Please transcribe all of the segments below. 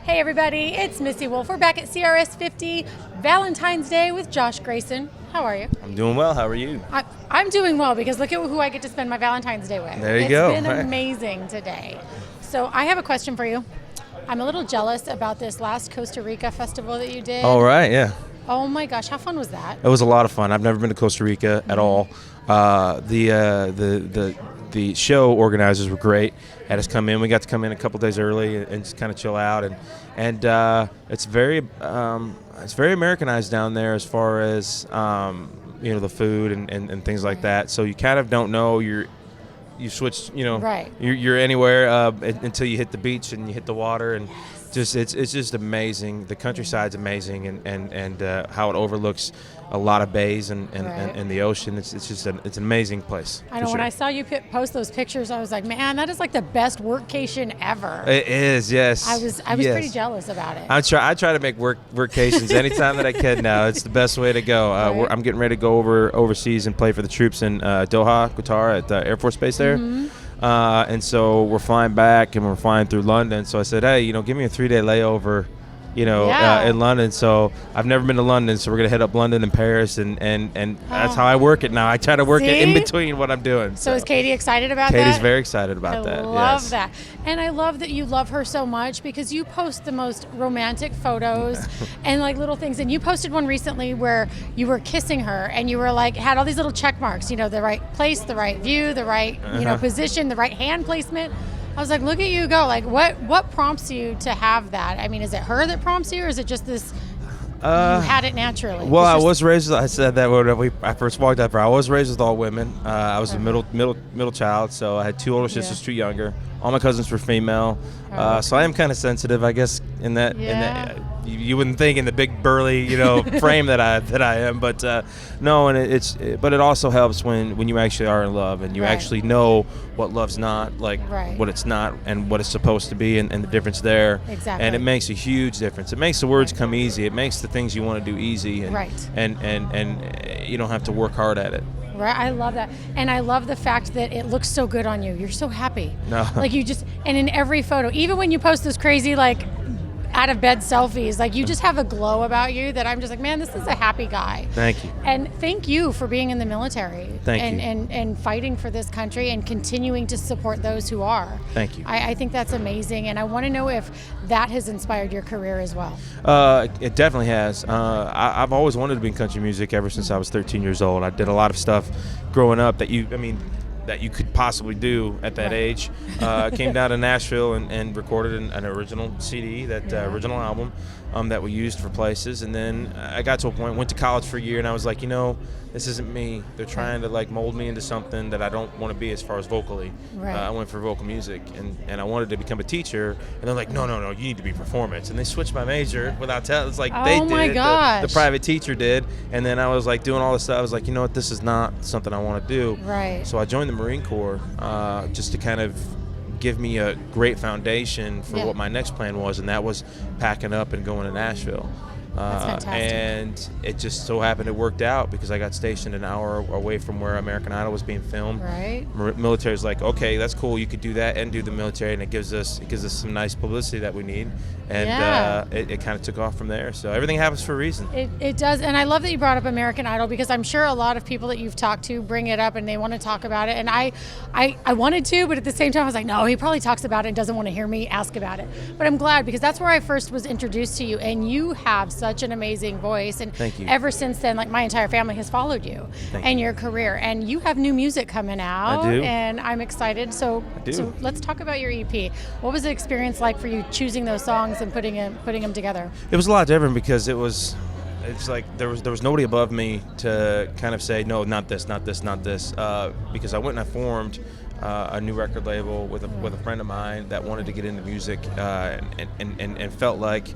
Hey everybody, it's Missy Wolf. We're back at CRS50 Valentine's Day with Josh Gracin. How are you? I'm doing well. How are you? I'm doing well because look at who I get to spend my Valentine's Day with. There you go. It's been amazing today. So I have a question for you. I'm a little jealous about this last Costa Rica festival that you did. All right, yeah. Oh my gosh, how fun was that? It was a lot of fun. I've never been to Costa Rica at all. The show organizers were great. Had us come in. We got to come in a couple days early and just kind of chill out. And it's very Americanized down there as far as the food and things like that. So you kind of don't know you switch. Right. You're anywhere until you hit the beach and you hit the water and. It's just amazing. The countryside's amazing, and how it overlooks a lot of bays and the ocean. It's an amazing place. I know. Sure. When I saw you post those pictures, I was like, man, that is like the best workcation ever. It is, yes. I was pretty jealous about it. I try to make workations anytime that I can now. It's the best way to go. Right. I'm getting ready to go overseas and play for the troops in Doha, Qatar, at the Air Force Base there. Mm-hmm. And so we're flying back and we're flying through London. So I said, hey, give me a 3-day layover, in London. So I've never been to London. So we're going to hit up London and Paris. And that's how I work it now. I try to work it in between what I'm doing. So is Katie excited about that? Katie's very excited about that. I love that. And I love that you love her so much because you post the most romantic photos and like little things. And you posted one recently where you were kissing her and you were like, had all these little check marks, the right place, the right view, the right, position, the right hand placement. I was like, look at you go. Like, what prompts you to have that? I mean, is it her that prompts you, or is it just this, you had it naturally? Well, I was raised, I said that when I first walked up, I was raised with all women. I was a middle child, so I had 2 older sisters, 2 younger. All my cousins were female. So I am kind of sensitive, I guess, in that you wouldn't think in the big burly, frame that I am, but no, and but it also helps when you actually are in love and you actually know what love's not, like what it's not and what it's supposed to be, and the difference there. Exactly. And it makes a huge difference. It makes the words come easy. It makes the things you want to do easy, and you don't have to work hard at it. Right, I love that. And I love the fact that it looks so good on you. You're so happy. No. Like and in every photo, even when you post those crazy, like, out of bed selfies, like, you just have a glow about you that I'm just like, man, this is a happy guy. Thank you. And thank you for being in the military. Thank you. And fighting for this country and continuing to support those who are. Thank you. I think that's amazing. And I want to know if that has inspired your career as well. It definitely has. I've always wanted to be in country music ever since I was 13 years old. I did a lot of stuff growing up that you could possibly do at that age. Came down to Nashville and recorded an original CD, original album that we used for places. And then I got to a point, went to college for a year, and I was like, this isn't me. They're trying to mold me into something that I don't want to be as far as vocally. Right. I went for vocal music, and I wanted to become a teacher. And they're like, no, you need to be performance. And they switched my major without telling. It's like they did. Oh my gosh. The private teacher did. And then I was doing all this stuff. I was like, you know what? This is not something I want to do. Right. So I joined the Marine Corps just to kind of give me a great foundation for what my next plan was, and that was packing up and going to Nashville. That's fantastic. And it just so happened it worked out because I got stationed an hour away from where American Idol was being filmed. Right. Military's like, okay, that's cool. You could do that and do the military, and it gives us some nice publicity that we need. And it kind of took off from there. So everything happens for a reason. It does. And I love that you brought up American Idol because I'm sure a lot of people that you've talked to bring it up and they want to talk about it. And I wanted to, but at the same time I was like, no, he probably talks about it and doesn't want to hear me ask about it. But I'm glad because that's where I first was introduced to you, and you have such an amazing voice. And thank you. Ever since then, my entire family has followed you and your career. And you have new music coming out. I do. And I'm excited. So let's talk about your EP. What was the experience like for you choosing those songs and putting them together? It was a lot different because it's like there was nobody above me to kind of say, no, not this, because I went and I formed a new record label with a friend of mine that wanted to get into music and felt like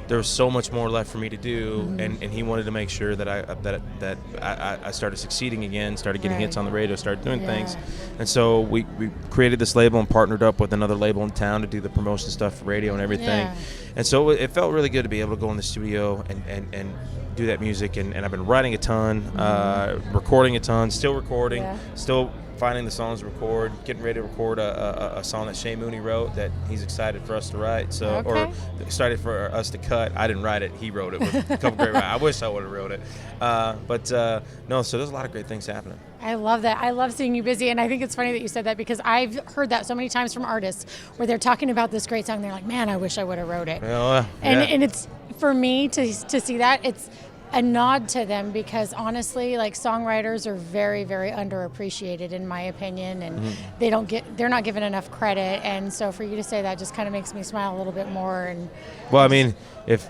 there was so much more left for me to do, and he wanted to make sure that I started succeeding again, started getting hits on the radio, started doing things. And so we created this label and partnered up with another label in town to do the promotion stuff for radio and everything. And so it felt really good to be able to go in the studio and do that music, and I've been writing a ton, recording a ton, still recording, still finding the songs to record, getting ready to record a song that Shane Mooney wrote that he's excited for us to write. So, or excited for us to cut. I didn't write it; he wrote it with a couple great. I wish I would have wrote it, but no. So there's a lot of great things happening. I love that. I love seeing you busy, and I think it's funny that you said that because I've heard that so many times from artists where they're talking about this great song. They're like, "Man, I wish I would have wrote it." And it's for me to see that it's a nod to them because honestly, like songwriters are very, very underappreciated in my opinion, and they're not given enough credit. And so for you to say that just kind of makes me smile a little bit more. And well, I mean, if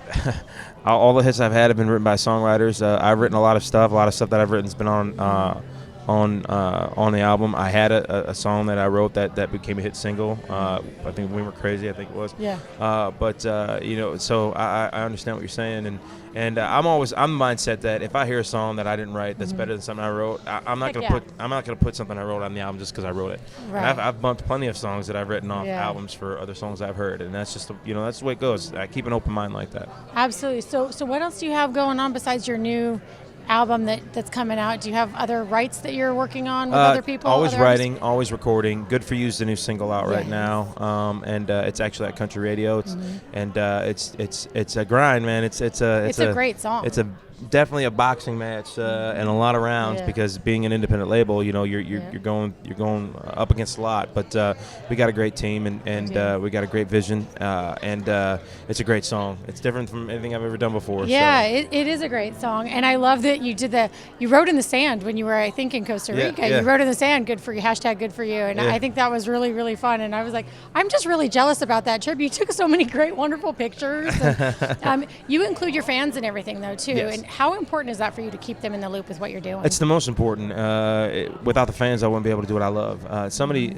all the hits I've had have been written by songwriters, I've written a lot of stuff that I've written has been on the album. I had a song that I wrote that became a hit single. I think "We Were Crazy," I think it was. Yeah. But so I understand what you're saying, and I'm the mindset that if I hear a song that I didn't write that's better than something I wrote, I'm not gonna put something I wrote on the album just because I wrote it. Right. And I've bumped plenty of songs that I've written off albums for other songs I've heard, and that's just that's the way it goes. I keep an open mind like that. Absolutely. So what else do you have going on besides your new album that's coming out? Do you have other rights that you're working on with other people? Always writing, always recording. Good For You is the new single out right now, and it's actually at country radio. It's a grind, man. It's a great song. It's definitely a boxing match and a lot of rounds because being an independent label, you're going up against a lot. But we got a great team and we got a great vision, and it's a great song. It's different from anything I've ever done before. Yeah, so. It is a great song, and I love that you wrote in the sand when you were, I think, in Costa Rica. Yeah. You wrote in the sand, good for you, #good for you, and I think that was really, really fun. And I was like, I'm just really jealous about that trip. You took so many great, wonderful pictures. And, you include your fans and everything, though, too. Yes. And how important is that for you to keep them in the loop with what you're doing? It's the most important. Without the fans, I wouldn't be able to do what I love. Somebody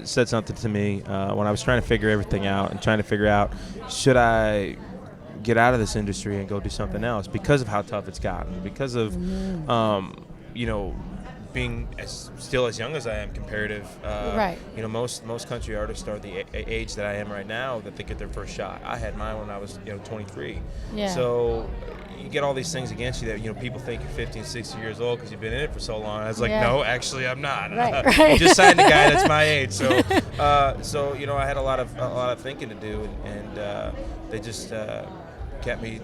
said something to me when I was trying to figure everything out and trying to figure out, should I get out of this industry and go do something else because of how tough it's gotten, because of being still as young as I am comparative. Right. Most country artists are the age that I am right now that they get their first shot. I had mine when I was 23. Yeah. So you get all these things against you that people think you're 50 and 60 years old because you've been in it for so long. I was like, no, actually I'm not. Right. Just signed a guy that's my age. So I had a lot of thinking to do, and they just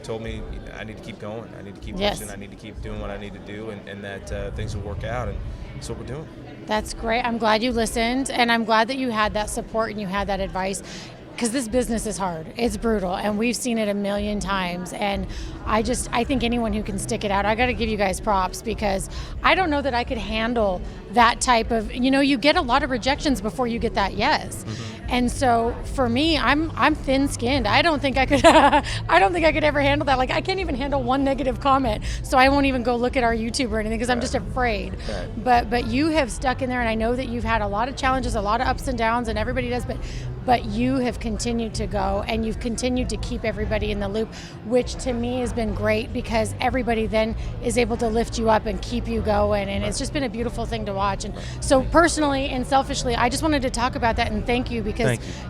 told me I need to keep going. I need to keep pushing. I need to keep doing what I need to do, and that things will work out. And that's what we're doing. That's great. I'm glad you listened, and I'm glad that you had that support and you had that advice. Because this business is hard. It's brutal, and we've seen it a million times. And I think anyone who can stick it out, I got to give you guys props, because I don't know that I could handle that type of, you get a lot of rejections before you get that yes. Mm-hmm. And so for me, I'm thin-skinned. I don't think I could. I don't think I could ever handle that. Like, I can't even handle one negative comment, so I won't even go look at our YouTube or anything because I'm just afraid. Right. But you have stuck in there, and I know that you've had a lot of challenges, a lot of ups and downs, and everybody does. But you have continued to go, and you've continued to keep everybody in the loop, which to me has been great, because everybody then is able to lift you up and keep you going, and it's just been a beautiful thing to watch. And so personally and selfishly, I just wanted to talk about that and thank you, because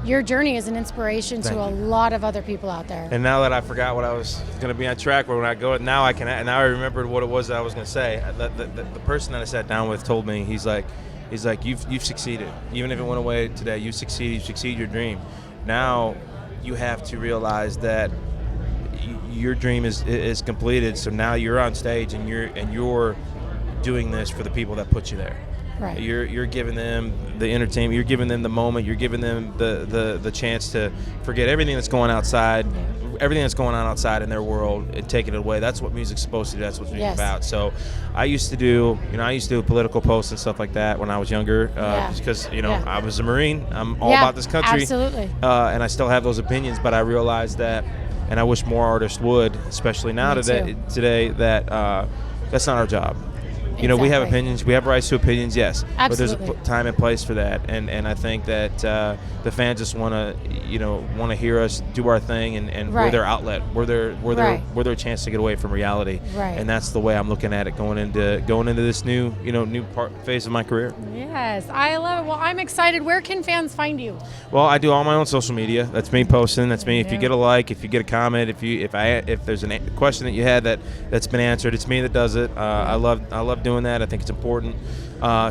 your journey is an inspiration to a lot of other people out there. And now that I forgot what I was going to be on track with when I go, now I remembered what it was that I was going to say. The person that I sat down with told me, he's like, you've succeeded. Even if it went away today, you succeed your dream. Now you have to realize that your dream is completed. So now you're on stage, and you're doing this for the people that put you there. Right. You're giving them the entertainment. You're giving them the moment. You're giving them the chance to forget everything that's going outside. Yeah. Everything that's going on outside in their world, and taking it away. That's what music's supposed to do. That's what music's about. So I used to do political posts and stuff like that when I was younger, because I was a Marine. I'm all about this country. Absolutely. And I still have those opinions, but I realized that, and I wish more artists would, especially now today, that that's not our job. We have opinions. We have rights to opinions, yes. Absolutely. But there's a time and place for that, and I think that the fans just want to hear us do our thing, and we're their outlet. We're their chance to get away from reality. Right. And that's the way I'm looking at it going into this new phase of my career. Yes, I love it. Well, I'm excited. Where can fans find you? Well, I do all my own social media. That's me posting. That's me. If you get a like, if you get a comment, if there's a question that you had that's been answered, it's me that does it. I love doing doing that. I think it's important.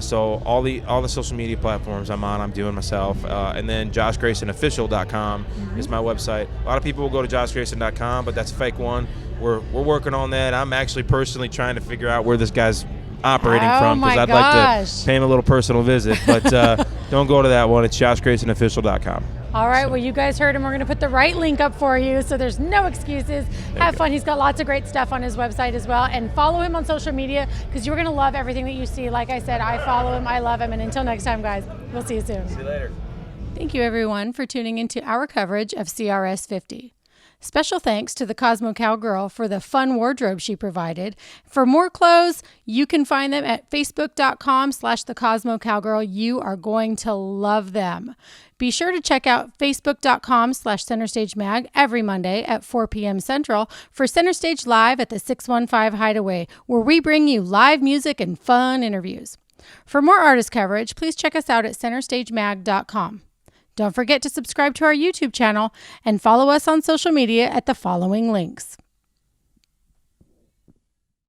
So all the social media platforms I'm doing myself. And then joshgracinofficial.com is my website. A lot of people will go to joshgracin.com, but that's a fake one. We're working on that. I'm actually personally trying to figure out where this guy's operating from, because I'd like to pay him a little personal visit. But don't go to that one. It's joshgracinofficial.com. All right, well, you guys heard him. We're going to put the right link up for you, so there's no excuses. Have fun. He's got lots of great stuff on his website as well. And follow him on social media, because you're going to love everything that you see. Like I said, I follow him. I love him. And until next time, guys, we'll see you soon. See you later. Thank you, everyone, for tuning into our coverage of CRS50. Special thanks to the Cosmo Cowgirl for the fun wardrobe she provided. For more clothes, you can find them at facebook.com/the Cosmo Cowgirl. You are going to love them. Be sure to check out facebook.com/Center Stage Mag every Monday at 4 p.m. Central for Center Stage Live at the 615 Hideaway, where we bring you live music and fun interviews. For more artist coverage, please check us out at centerstagemag.com. Don't forget to subscribe to our YouTube channel and follow us on social media at the following links.